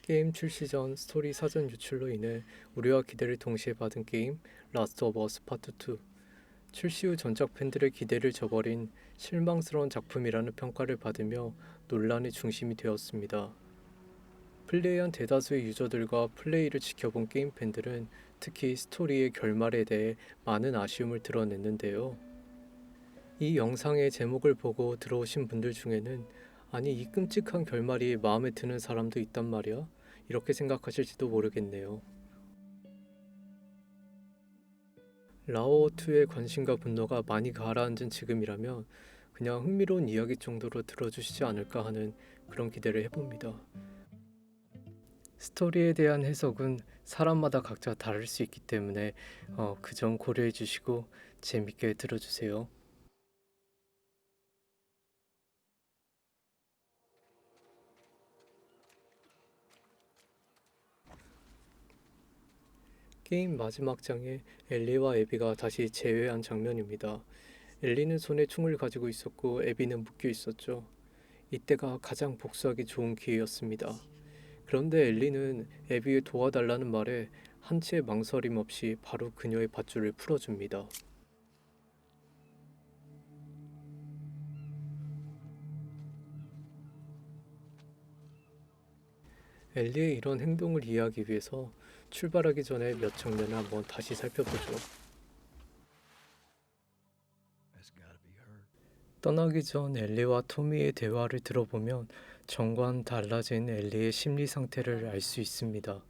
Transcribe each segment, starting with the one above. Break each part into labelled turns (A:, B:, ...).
A: 게임 출시 전 스토리 사전 유출로 인해 우려와 기대를 동시에 받은 게임 라스트 오브 어스 파트 2. 출시 후 전작 팬들의 기대를 저버린 실망스러운 작품이라는 평가를 받으며 논란의 중심이 되었습니다. 플레이한 대다수의 유저들과 플레이를 지켜본 게임 팬들은 특히 스토리의 결말에 대해 많은 아쉬움을 드러냈는데요. 이 영상의 제목을 보고 들어오신 분들 중에는 아니 이 끔찍한 결말이 마음에 드는 사람도 있단 말이야? 이렇게 생각하실지도 모르겠네요. 라오어2의 관심과 분노가 많이 가라앉은 지금이라면 그냥 흥미로운 이야기 정도로 들어주시지 않을까 하는 그런 기대를 해봅니다. 스토리에 대한 해석은 사람마다 각자 다를 수 있기 때문에 그 점 고려해 주시고 재밌게 들어주세요. 게임 마지막 장에 엘리와 에비가 다시 재회한 장면입니다. 엘리는 손에 총을 가지고 있었고 에비는 묶여 있었죠. 이때가 가장 복수하기 좋은 기회였습니다. 그런데 엘리는 에비의 도와달라는 말에 한치의 망설임 없이 바로 그녀의 밧줄을 풀어줍니다. 엘리의 이런 행동을 이해하기 위해서 출발하기 전에 몇 장면을 한번 다시 살펴보죠. 떠나기 전 엘리와 토미의 대화를 들어보면 정과는 달라진 엘리의 심리 상태를 알 수 있습니다.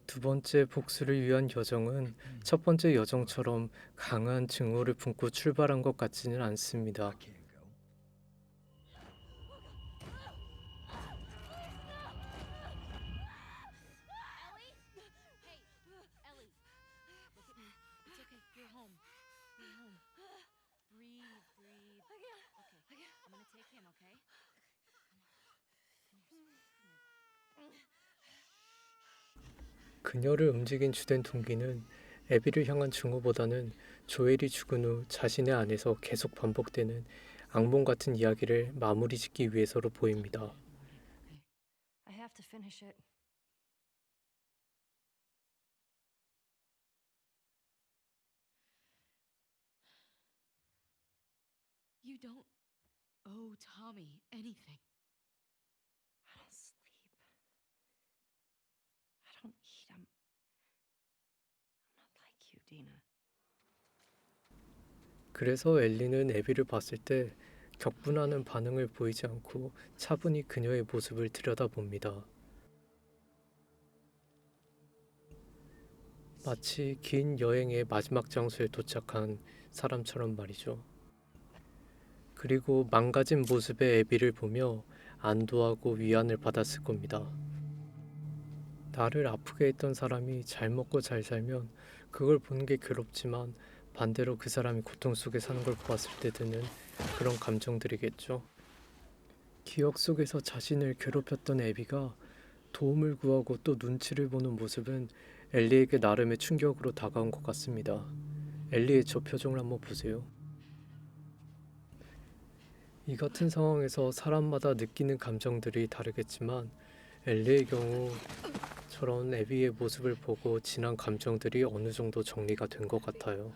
A: 두 번째 복수를 위한 여정은 첫 번째 여정처럼 강한 증오를 품고 출발한 것 같지는 않습니다. 그녀를 움직인 주된 동기는 에비를 향한 증오보다는 조엘이 죽은 후 자신의 안에서 계속 반복되는 악몽 같은 이야기를 마무리 짓기 위해서로 보입니다.
B: I have to finish it.
C: You don't owe Tommy anything.
B: I don't sleep. I don't eat. I'm not like you, Dina.
A: 그래서 엘리는 에비를 봤을 때 격분하는 반응을 보이지 않고 차분히 그녀의 모습을 들여다봅니다. 마치 긴 여행의 마지막 장소에 도착한 사람처럼 말이죠. 그리고 망가진 모습의 에비를 보며 안도하고 위안을 받았을 겁니다. 나를 아프게 했던 사람이 잘 먹고 잘 살면 그걸 보는 게 괴롭지만 반대로 그 사람이 고통 속에 사는 걸 보았을 때 드는 그런 감정들이겠죠. 기억 속에서 자신을 괴롭혔던 에비가 도움을 구하고 또 눈치를 보는 모습은 엘리에게 나름의 충격으로 다가온 것 같습니다. 엘리의 저 표정을 한번 보세요. 이 같은 상황에서 사람마다 느끼는 감정들이 다르겠지만 엘리의 경우 저런 에비의 모습을 보고 지난 감정들이 어느 정도 정리가 된 것 같아요.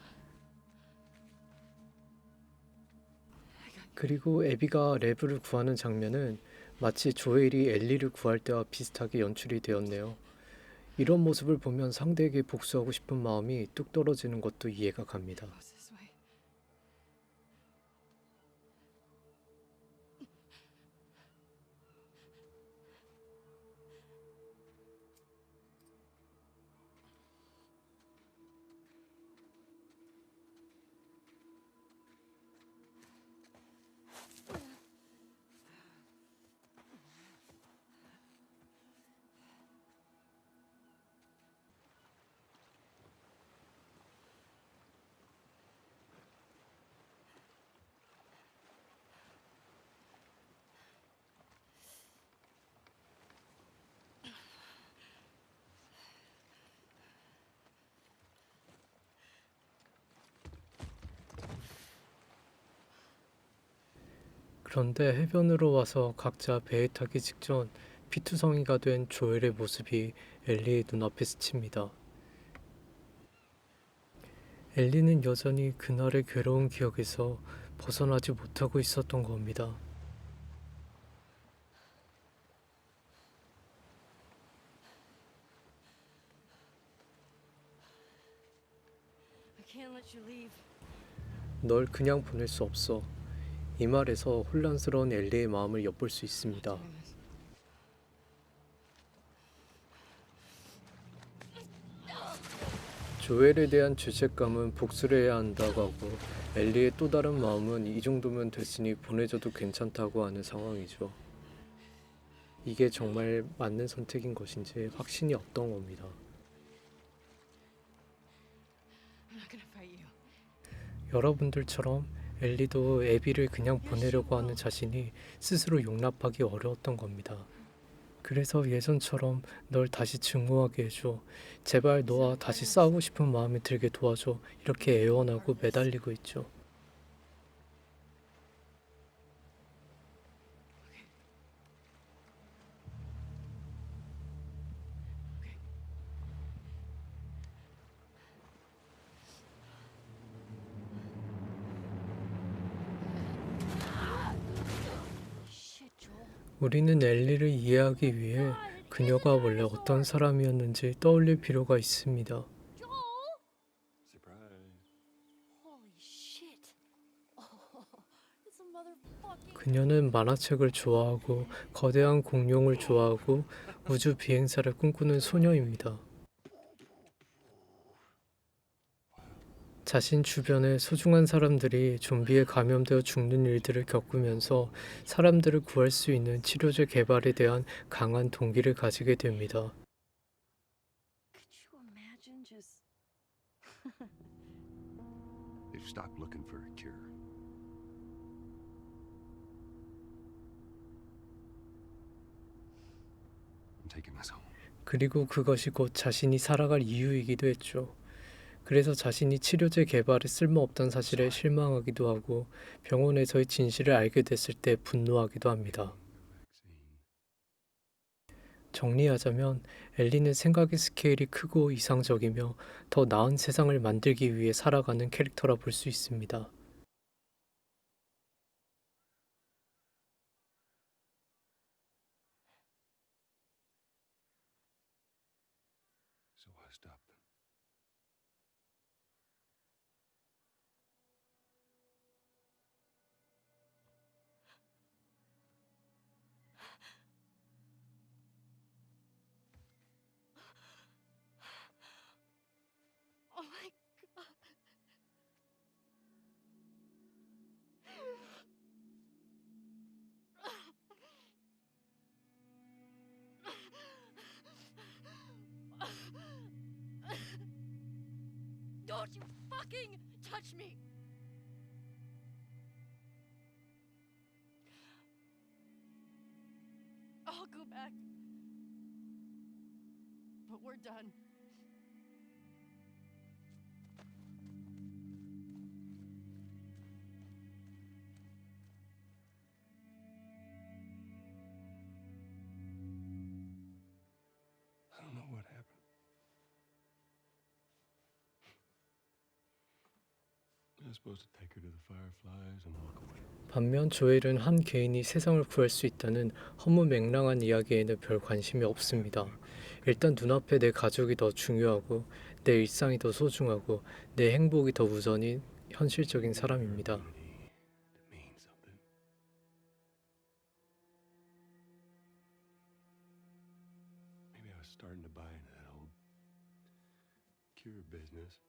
A: 그리고 에비가 레브를 구하는 장면은 마치 조엘이 엘리를 구할 때와 비슷하게 연출이 되었네요. 이런 모습을 보면 상대에게 복수하고 싶은 마음이 뚝 떨어지는 것도 이해가 갑니다.
C: Goes this way.
A: 그런데 해변으로 와서 각자 배에 타기 직전 피투성이가 된 조엘의 모습이 엘리의 눈앞에 스칩니다. 엘리는 여전히 그날의 괴로운 기억에서 벗어나지 못하고 있었던 겁니다.
B: I can't let you leave.
A: 널 그냥 보낼 수 없어. 이 말에서 혼란스러운 엘리의 마음을 엿볼 수 있습니다.
B: Doing this.
A: 조엘에 대한 죄책감은 복수를 해야 한다고 하고 엘리의 또 다른 마음은 이 정도면 됐으니 보내줘도 괜찮다고 하는 상황이죠. 이게 정말 맞는 선택인 것인지 확신이 없던 겁니다.
B: I'm not gonna fight you.
A: 여러분들처럼 엘리도 애비를 그냥 보내려고 하는 자신이 스스로 용납하기 어려웠던 겁니다. 그래서 예전처럼 널 다시 증오하게 해줘. 제발 너와 다시 싸우고 싶은 마음이 들게 도와줘. 이렇게 애원하고 매달리고 있죠.
B: Shit, Joel.
A: 우리는 엘리를 이해하기 위해 그녀가 원래 어떤 사람이었는지 떠올릴 필요가 있습니다.
B: Joel!
D: Surprise.
B: Holy shit. Oh, it's a motherfucking.
A: 그녀는 만화책을 좋아하고 거대한 공룡을 좋아하고 우주 비행사를 꿈꾸는 소녀입니다. 자신 주변에 소중한 사람들이 좀비에 감염되어 죽는 일들을 겪으면서 사람들을 구할 수 있는 치료제 개발에 대한 강한 동기를 가지게 됩니다.
B: Could you imagine just.
D: They've stopped looking for a cure. I'm taking this home.
A: 그리고 그것이 곧 자신이 살아갈 이유이기도 했죠. 그래서 자신이 치료제 개발에 쓸모없던 사실에 실망하기도 하고 병원에서의 진실을 알게 됐을 때 분노하기도 합니다.
D: Vaccine.
A: 정리하자면 엘리는 생각의 스케일이 크고 이상적이며 더 나은 세상을 만들기 위해 살아가는 캐릭터라 볼 수 있습니다.
D: So I stopped them.
B: Oh my god. Don't you fucking touch me! I'll go back. But we're done.
D: I don't know what happened. I was supposed to take her to the fireflies and walk away.
A: 반면 조엘은 한 개인이 세상을 구할 수 있다는 허무맹랑한 이야기에는 별 관심이 없습니다. 일단 눈앞에 내 가족이 더 중요하고 내 일상이 더 소중하고 내 행복이 더 우선인 현실적인 사람입니다.
D: To mean something. Maybe I was starting to buy into that old cure business.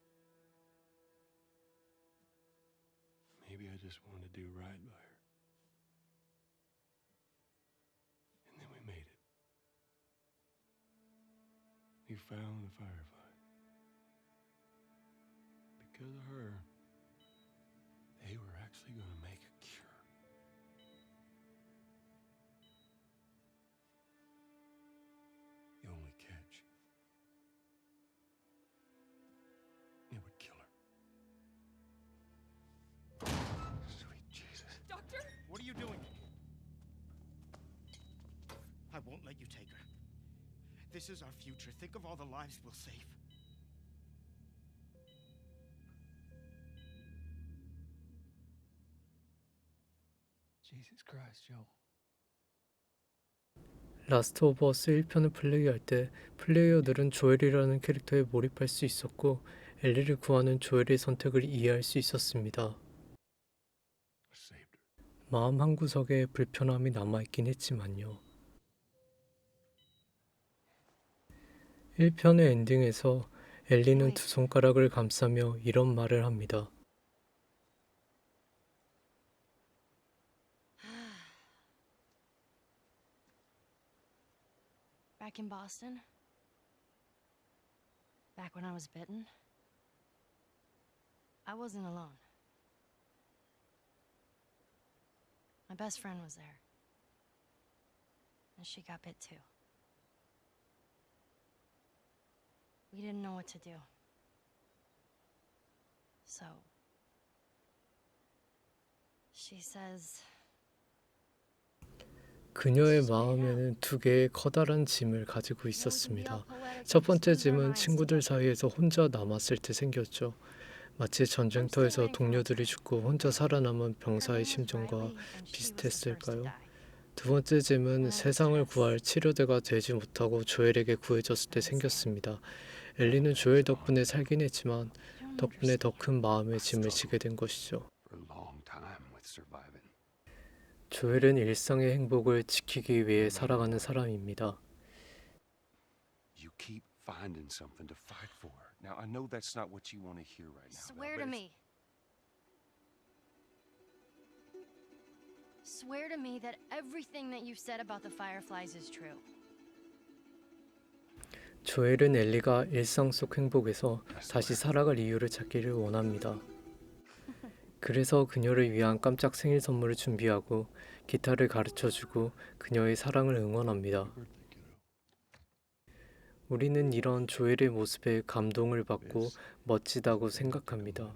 D: Maybe I just wanted to do right by her. And then we made it. We found the firefly. Because of her, they were actually going to make a cure. The only catch, it would kill her. Sweet Jesus.
B: Doctor?
E: What are you doing? I won't let you take her. This is our future. Think of all the lives we'll save.
D: Jesus Christ, Joe.
A: 라스트 오브 어스 1편을 플레이할 때 플레이어들은 조엘이라는 캐릭터에 몰입할 수 있었고 엘리를 구하는 조엘의 선택을 이해할 수 있었습니다.
D: I saved her.
A: 마음 한구석에 불편함이 남아있긴 했지만요. 1편의 엔딩에서 엘리는 두 손가락을 감싸며 이런 말을 합니다.
B: Back in Boston? Back when I was bitten? I wasn't alone. My best friend was there. And she got bit too. We didn't know what to do. So, she says,
A: 그녀의 마음에는 두 개의 커다란 짐을 가지고 있었습니다. 첫 번째 짐은 친구들 사이에서 혼자 남았을 때 생겼죠. 마치 전쟁터에서 동료들이 죽고 혼자 살아남은 병사의 심정과 비슷했을까요? 두 번째 짐은 세상을 구할 치료대가 되지 못하고 조엘에게 구해졌을 때 생겼습니다. 엘리는 조엘 덕분에 살긴 했지만 덕분에 더 큰 마음의 짐을 지게 된 것이죠.
D: For a long time with surviving.
A: 조엘은 일상의 행복을 지키기 위해 살아가는 사람입니다.
D: You keep finding something to fight for. Now, I know that's not what you want to hear right now.
B: swear to me. Swear to me that everything that you've said about the Fireflies is true.
A: 조엘은 엘리가 일상 속 행복에서 다시 살아갈 이유를 찾기를 원합니다. 그래서 그녀를 위한 깜짝 생일 선물을 준비하고 기타를 가르쳐주고 그녀의 사랑을 응원합니다. 우리는 이런 조엘의 모습에 감동을 받고 멋지다고 생각합니다.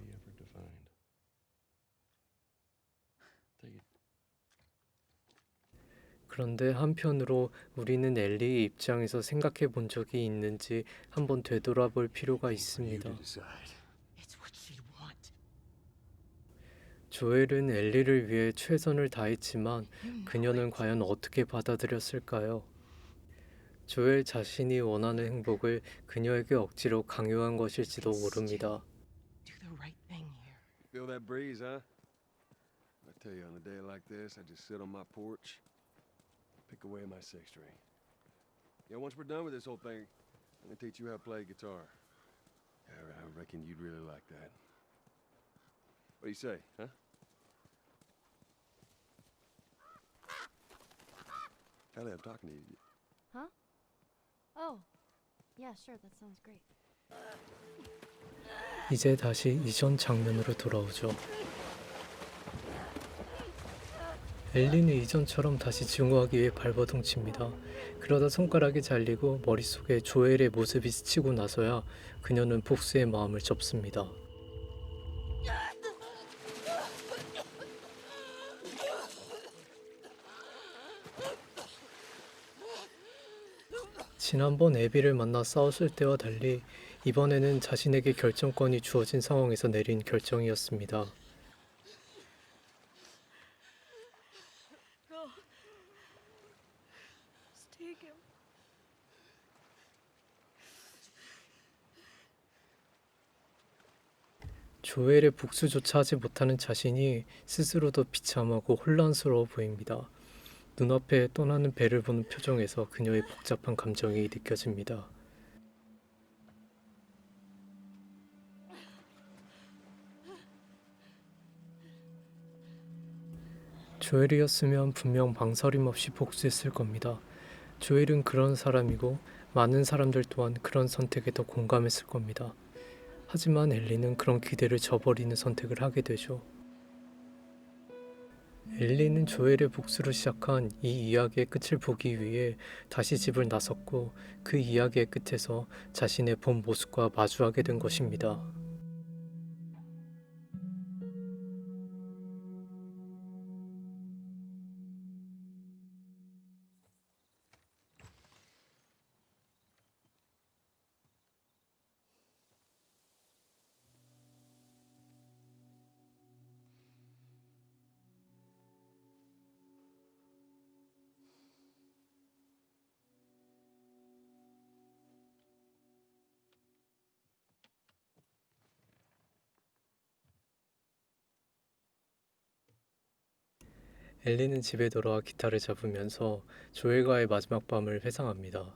A: 그런데 한편으로 우리는 엘리의 입장에서 생각해 본 적이 있는지 한번 되돌아볼 필요가 있습니다.
E: It's what she'd want.
A: 조엘은 엘리를 위해 최선을 다했지만 그녀는 과연 어떻게 받아들였을까요? 조엘 자신이 원하는 행복을 그녀에게 억지로 강요한 것일지도 모릅니다.
E: Do the right thing here.
D: Feel that breeze, huh? I tell you, on a day like this, I just sit on my porch, pick away my six string. Yeah, once we're done with this whole thing, I'm gonna teach you how to play guitar. I reckon you'd really like that. What do you say, huh? Hallie, I'm talking to you.
B: Huh? Oh, yeah, sure, that sounds great.
A: 이제 다시 이전 장면으로 돌아오죠. 엘리는 이전처럼 다시 증오하기 위해 발버둥칩니다. 그러다 손가락이 잘리고 머릿속에 조엘의 모습이 스치고 나서야 그녀는 복수의 마음을 접습니다. 지난번 애비를 만나 싸웠을 때와 달리 이번에는 자신에게 결정권이 주어진 상황에서 내린 결정이었습니다.
C: Go. Just take him.
A: 조엘의 복수조차 하지 못하는 자신이 스스로도 비참하고 혼란스러워 보입니다. 눈앞에 떠나는 배를 보는 표정에서 그녀의 복잡한 감정이 느껴집니다. 조엘이었으면 분명 망설임 없이 복수했을 겁니다. 조엘은 그런 사람이고 많은 사람들 또한 그런 선택에 더 공감했을 겁니다. 하지만 엘리는 그런 기대를 저버리는 선택을 하게 되죠. 엘리는 조엘의 복수로 시작한 이 이야기의 끝을 보기 위해 다시 집을 나섰고 그 이야기의 끝에서 자신의 본 모습과 마주하게 된 것입니다. 엘리는 집에 돌아와 기타를 잡으면서 조엘과의 마지막 밤을 회상합니다.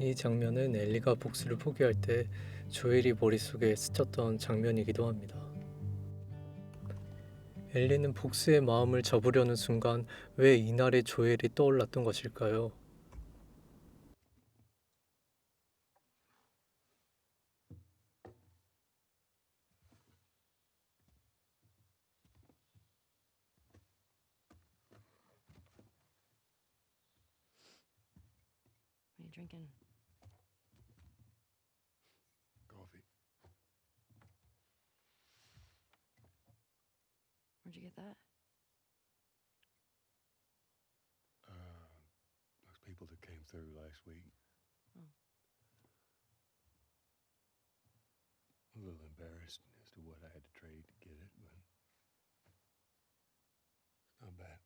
A: 이 장면은 엘리가 복수를 포기할 때 조엘이 머릿속에 스쳤던 장면이기도 합니다. 엘리는 복수의 마음을 접으려는 순간 왜 이날의 조엘이 떠올랐던 것일까요?
B: What are you drinking?
D: Coffee.
B: Where'd you get that?
D: Those people that came through last week.
B: Oh.
D: A little embarrassed as to what I had to trade to get it, but it's not bad.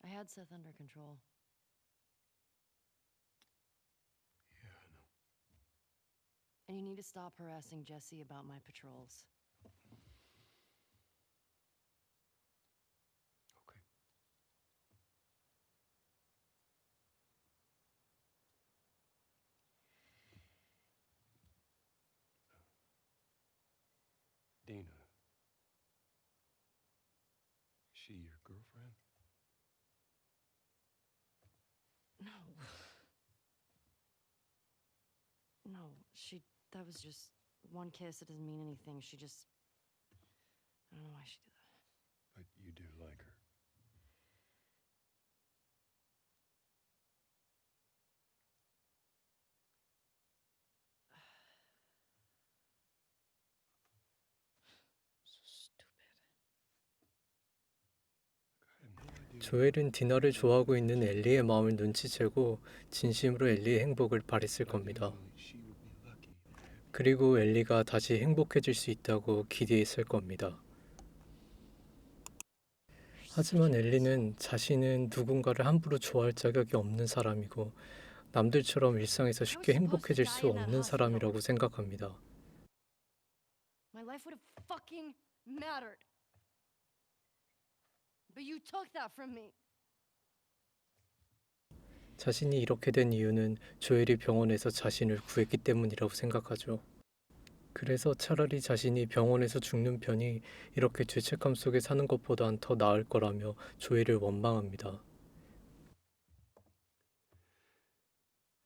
B: I had Seth under control.
D: Yeah, I know.
B: And you need to stop harassing Jesse about my patrols.
D: Okay. Dina. Is she your girlfriend?
B: No. No, that was just one kiss. It doesn't mean anything. I don't know why she did that.
D: But you do like her.
B: So stupid.
D: I have no idea.
A: 조엘은 디나를 좋아하고 있는 엘리의 마음을 눈치채고 진심으로 엘리의 행복을 바랬을 겁니다.
D: She would be lucky to have
A: 그리고 엘리가 다시 행복해질 수 있다고 기대했을 겁니다. 하지만 엘리는 자신은 누군가를 함부로 좋아할 자격이 없는 사람이고 남들처럼 일상에서 쉽게 행복해질 수 없는 사람이라고 생각합니다.
B: My life would have fucking mattered. But you took that from me.
A: 자신이 이렇게 된 이유는 조엘이 병원에서 자신을 구했기 때문이라고 생각하죠. 그래서 차라리 자신이 병원에서 죽는 편이 이렇게 죄책감 속에 사는 것보단 더 나을 거라며 조엘을 원망합니다.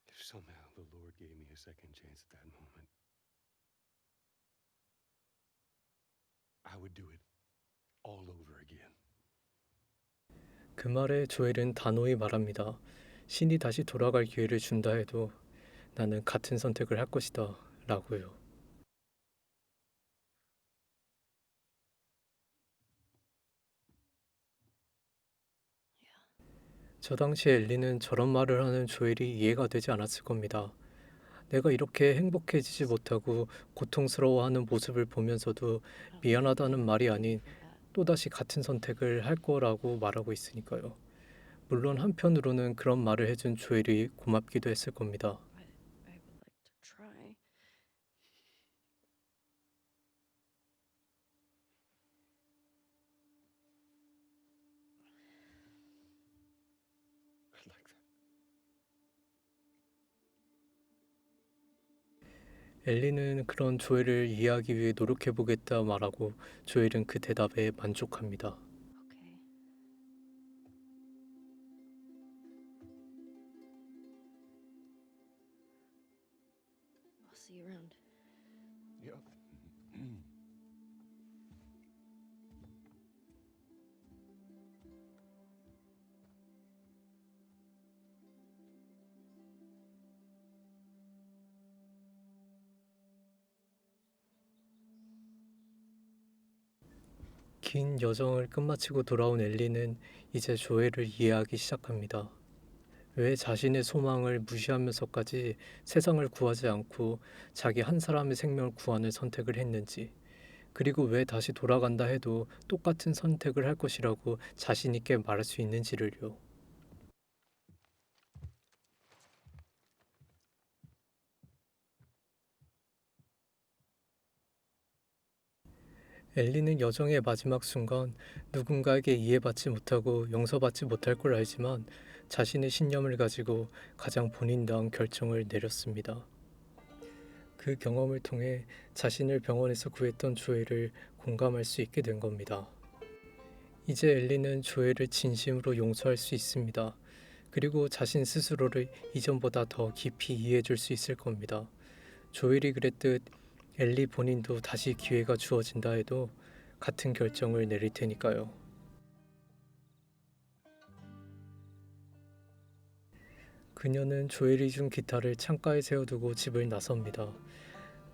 D: If somehow the Lord gave me a second chance at that moment, I would do it all over again.
A: 그 말에 조엘은 단호히 말합니다. 신이 다시 돌아갈 기회를 준다 해도 나는 같은 선택을 할 것이다 라고요. 저 당시 엘리는 저런 말을 하는 조엘이 이해가 되지 않았을 겁니다. 내가 이렇게 행복해지지 못하고 고통스러워하는 모습을 보면서도 미안하다는 말이 아닌 또다시 같은 선택을 할 거라고 말하고 있으니까요. 물론 한편으로는 그런 말을 해준 조엘이 고맙기도 했을 겁니다.
B: I would like to try.
A: 엘리는 그런 조엘을 이해하기 위해 노력해보겠다 말하고 조엘은 그 대답에 만족합니다.
B: Okay. I'll see you around.
D: Yep.
A: 긴 여정을 끝마치고 돌아온 엘리는 이제 조엘을 이해하기 시작합니다. 왜 자신의 소망을 무시하면서까지 세상을 구하지 않고 자기 한 사람의 생명을 구하는 선택을 했는지, 그리고 왜 다시 돌아간다 해도 똑같은 선택을 할 것이라고 자신 있게 말할 수 있는지를요. 엘리는 여정의 마지막 순간 누군가에게 이해받지 못하고 용서받지 못할 걸 알지만 자신의 신념을 가지고 가장 본인다운 결정을 내렸습니다. 그 경험을 통해 자신을 병원에서 구했던 조엘을 공감할 수 있게 된 겁니다. 이제 엘리는 조엘을 진심으로 용서할 수 있습니다. 그리고 자신 스스로를 이전보다 더 깊이 이해해 줄 수 있을 겁니다. 조엘이 그랬듯 엘리 본인도 다시 기회가 주어진다 해도 같은 결정을 내릴 테니까요. 그녀는 조엘이 준 기타를 창가에 세워두고 집을 나섭니다.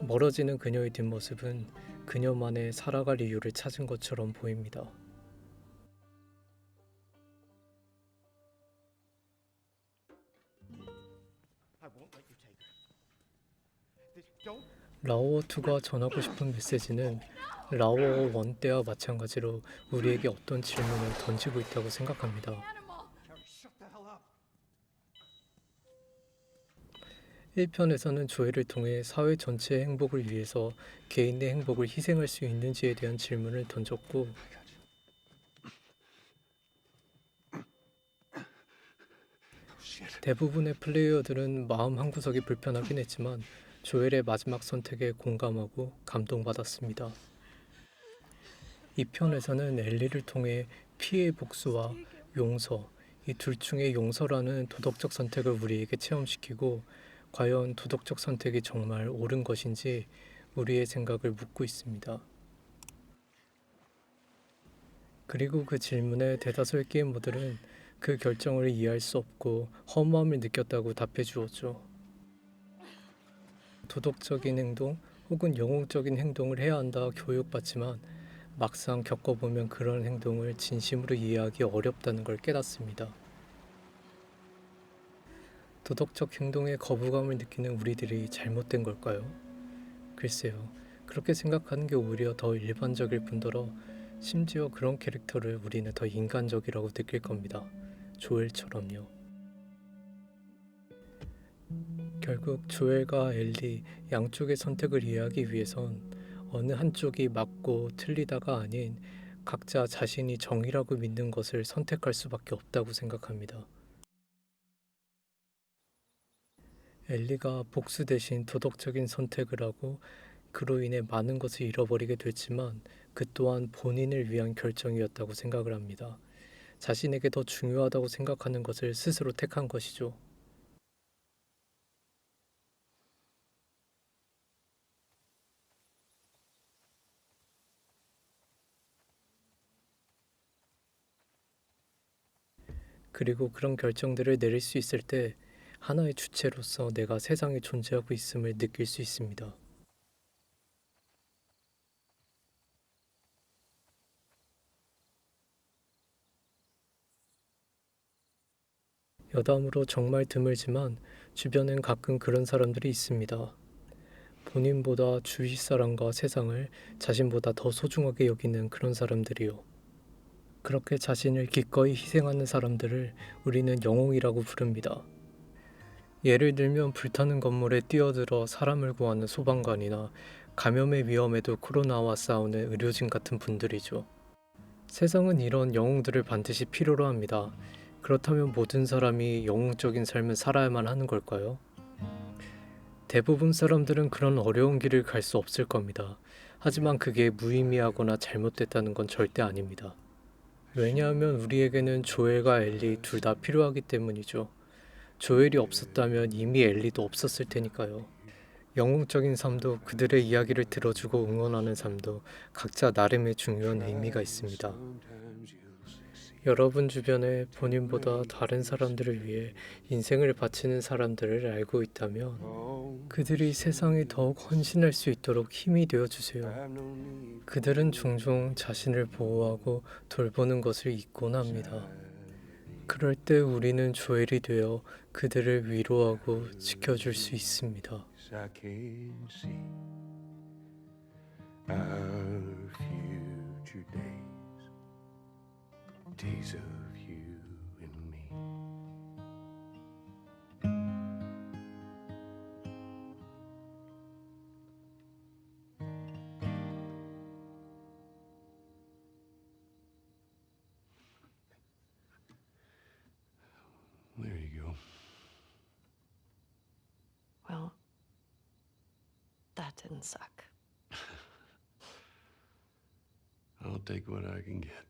A: 멀어지는 그녀의 뒷모습은 그녀만의 살아갈 이유를 찾은 것처럼 보입니다.
E: I won't let you take her. Don't.
A: 라오어 2가 전하고 싶은 메시지는 라오어 1 때와 마찬가지로 우리에게 어떤 질문을 던지고 있다고 생각합니다.
E: Terry, shut the hell up.
A: 1편에서는 조엘을 통해 사회 전체의 행복을 위해서 개인의 행복을 희생할 수 있는지에 대한 질문을 던졌고, 대부분의 플레이어들은 마음 한구석이 불편하긴 했지만 조엘의 마지막 선택에 공감하고 감동받았습니다. 2편에서는 엘리를 통해 피해 복수와 용서, 이 둘 중에 용서라는 도덕적 선택을 우리에게 체험시키고 과연 도덕적 선택이 정말 옳은 것인지 우리의 생각을 묻고 있습니다. 그리고 그 질문에 대다수의 게이머들은 그 결정을 이해할 수 없고 허무함을 느꼈다고 답해 주었죠. 도덕적인 행동 혹은 영웅적인 행동을 해야 한다 교육받지만 막상 겪어보면 그런 행동을 진심으로 이해하기 어렵다는 걸 깨닫습니다. 도덕적 행동에 거부감을 느끼는 우리들이 잘못된 걸까요? 글쎄요. 그렇게 생각하는 게 오히려 더 일반적일 뿐더러 심지어 그런 캐릭터를 우리는 더 인간적이라고 느낄 겁니다. 조엘처럼요. 결국 조엘과 엘리 양쪽의 선택을 이해하기 위해선 어느 한쪽이 맞고 틀리다가 아닌 각자 자신이 정의라고 믿는 것을 선택할 수밖에 없다고 생각합니다. 엘리가 복수 대신 도덕적인 선택을 하고 그로 인해 많은 것을 잃어버리게 됐지만 그 또한 본인을 위한 결정이었다고 생각을 합니다. 자신에게 더 중요하다고 생각하는 것을 스스로 택한 것이죠. 그리고 그런 결정들을 내릴 수 있을 때 하나의 주체로서 내가 세상에 존재하고 있음을 느낄 수 있습니다. 여담으로 정말 드물지만 주변엔 가끔 그런 사람들이 있습니다. 본인보다 주위 사람과 세상을 자신보다 더 소중하게 여기는 그런 사람들이요. 그렇게 자신을 기꺼이 희생하는 사람들을 우리는 영웅이라고 부릅니다. 예를 들면 불타는 건물에 뛰어들어 사람을 구하는 소방관이나 감염의 위험에도 코로나와 싸우는 의료진 같은 분들이죠. 세상은 이런 영웅들을 반드시 필요로 합니다. 그렇다면 모든 사람이 영웅적인 삶을 살아야만 하는 걸까요? 대부분 사람들은 그런 어려운 길을 갈 수 없을 겁니다. 하지만 그게 무의미하거나 잘못됐다는 건 절대 아닙니다. 왜냐하면 우리에게는 조엘과 엘리 둘 다 필요하기 때문이죠. 조엘이 없었다면 이미 엘리도 없었을 테니까요. 영웅적인 삶도 그들의 이야기를 들어주고 응원하는 삶도 각자 나름의 중요한 의미가 있습니다. 여러분 주변에 본인보다 다른 사람들을 위해 인생을 바치는 사람들을 알고 있다면 그들이 세상에 더욱 헌신할 수 있도록 힘이 되어 주세요. 그들은 종종 자신을 보호하고 돌보는 것을 잊곤 합니다. 그럴 때 우리는 조엘이 되어 그들을 위로하고 지켜줄 수 있습니다.
F: I can see our future days, days of you and me. There you go.
B: Well, that didn't suck.
F: I'll take what I can get.